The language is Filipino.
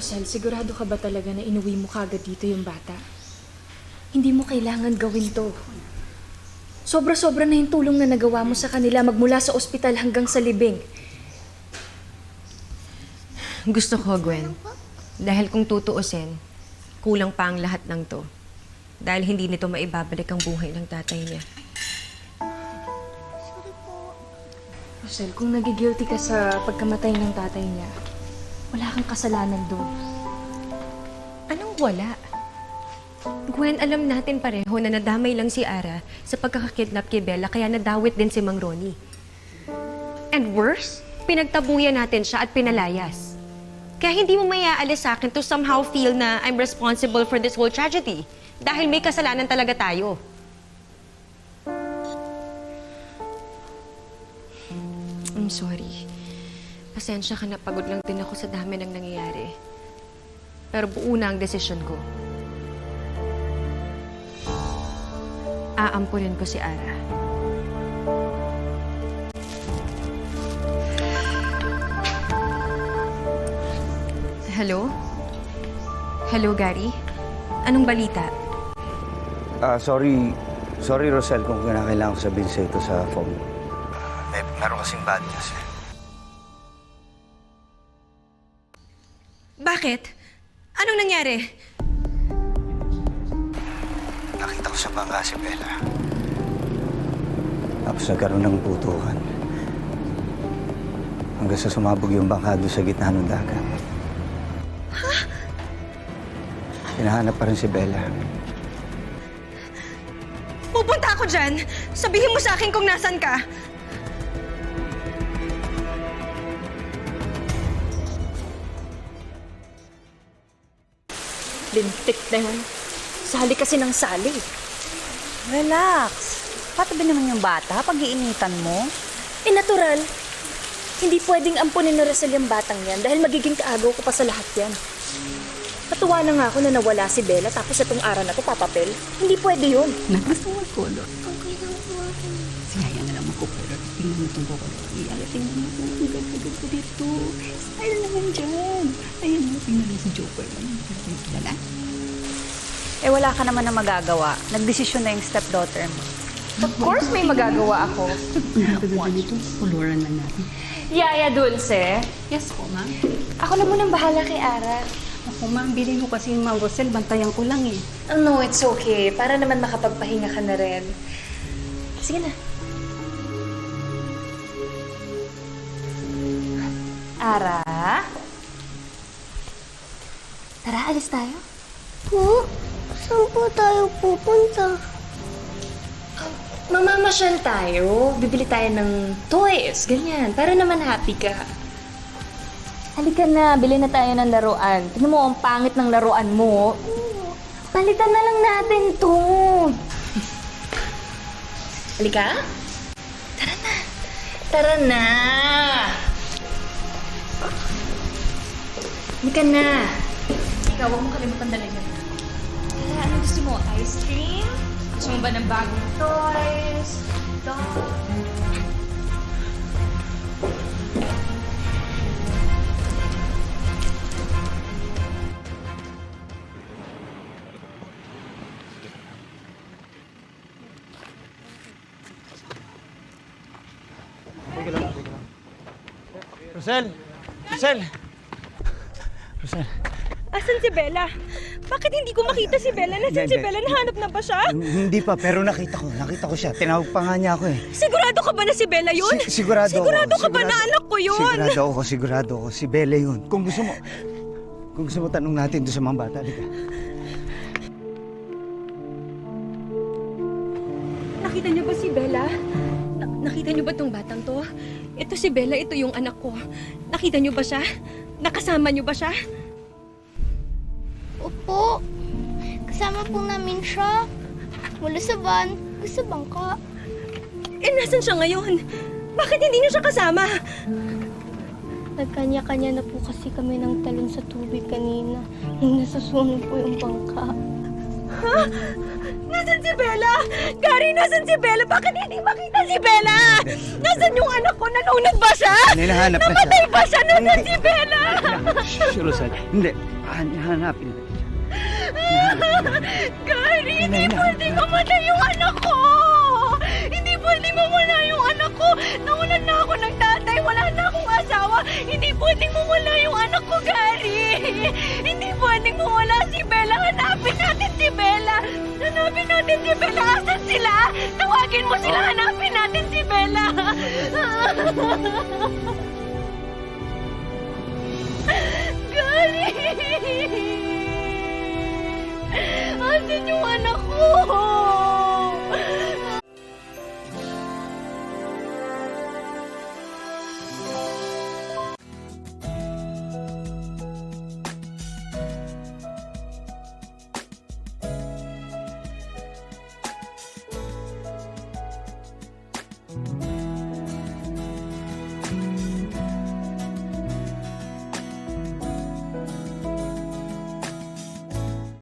Rosel, sigurado ka ba talaga na inuwi mo kagad dito yung bata? Hindi mo kailangan gawin to. Sobra-sobra na yung tulong na nagawa mo sa kanila magmula sa ospital hanggang sa libing. Gusto ko, Gwen. Dahil kung tutuusin, kulang pa ang lahat ng to. Dahil hindi nito maibabalik ang buhay ng tatay niya. Rosel, kung nagigilty ka sa pagkamatay ng tatay niya, wala kang kasalanan doon. Anong wala? Gwen, alam natin pareho na nadamay lang si Ara sa pagkakakidnap kay Bella kaya nadawit din si Mang Ronnie. And worse, pinagtabuyan natin siya at pinalayas. Kaya hindi mo mayaalis sa akin to somehow feel na I'm responsible for this whole tragedy. Dahil may kasalanan talaga tayo. I'm sorry. Pasensya ka na, pagod lang din ako sa dami ng nangyayari. Pero buo na ang desisyon ko. Aampunin ko si Ara. Hello? Hello, Gary? Anong balita? Sorry, Rosel, kung kailangan ko sabihin sa ito sa phone. Meron kasing bad news. Bakit? Anong nangyari? Nakita ko sa bangka si Bella. Tapos nagkaroon ng putukan. Hanggang sa sumabog yung bangka doon sa gitna ng dagat. Ha? Hinahanap pa rin si Bella. Pupunta ako dyan. Sabihin mo sa akin kung nasan ka. Lintik na yan. Sali kasi ng sali. Relax. Patabi naman yung bata pag-iinitan mo. Natural. Hindi pwedeng ampunin ni Rosel yung batang yan dahil magiging kaagaw ko pa sa lahat yan. Patuwa na nga ako na nawala si Bella tapos itong araw na to papapel. Hindi pwede yun. Gusto mo mag-color? Okay lang po ako. Sige, yan na lang mag-color. Tingnan mo itong color. Iyala, tingnan mo. Ang ganda-ganda ko dito. Style naman dyan. Ayan mo, tingnan mo si Joker. Kilala? Wala ka naman na magagawa. Nagdesisyon na yung stepdaughter mo. Of course may magagawa ako. Dito, coloran na natin. Yaya Dulce, Yes po, ma'am. ako na munang bahala kay Ara. Ako, ma'am, bilhin mo kasi yung Mang Rosel. Bantayan ko lang eh. Oh, no, it's okay. Para naman makapagpahinga ka na rin. Sige na. Ara? Tara, alis tayo. Po? Saan po tayo pupunta? Mamamasyal tayo. Bibili tayo ng toys, ganyan. Para naman happy ka. Halika na, bili na tayo ng laruan. Tingnan mo, ang pangit ng laruan mo. Palitan na lang natin to. Halika? Tara na. Tara na. Halika na. Ikaw, huwag mo kalimutan dalagan na. Tara, ano gusto mo? Ice cream? Gusto mo ba ng bagong toys? Ito. Rosel! Rosel! Rosel! Asan si Bella? Bakit hindi ko makita si Bella? Nasaan si Bella? Nahanap na ba siya? Hindi pa, pero nakita ko siya. Tinawag pa nga niya ako eh. Sigurado ka ba na si Bella yun? Sigurado ako. Sigurado ka ba na anak ko yun? Sigurado ako. Si Bella yun. Kung gusto mo tanong natin doon sa mga bata, di ka? Nakita niyo ba si Bella? Nakita niyo ba tong batang to? Ito si Bella, ito yung anak ko. Nakita niyo ba siya? Nakasama niyo ba siya? Opo. Kasama po namin siya. Mula sa van, sa bangka. Nasan siya ngayon? Bakit hindi niyo siya kasama? Nagkanya-kanya na po kasi kami ng talon sa tubig kanina. Nung nasasunog po yung bangka. Ha? Nasaan si Bella? Gary, nasaan si Bella? Bakit hindi makita si Bella? Nasaan yung anak ko? Nalunod ba siya? Hinahanap na siya. Namatay ba siya? Nasaan si Bella? Shh, Rosal. Hindi. Hanapin. Gary, hindi pwedeng mamatay yung anak ko! Hindi pwedeng mawala yung anak ko! Nawalan na ako ng tatay, wala na akong asawa! Hindi pwedeng mawala yung anak ko, Gary! Hindi pwedeng mawala si Bella! Hanapin natin si Bella! Hanapin natin si Bella! Asan sila? Tawagin mo sila! Hanapin natin si Bella! Gary! Asan yung anak ko?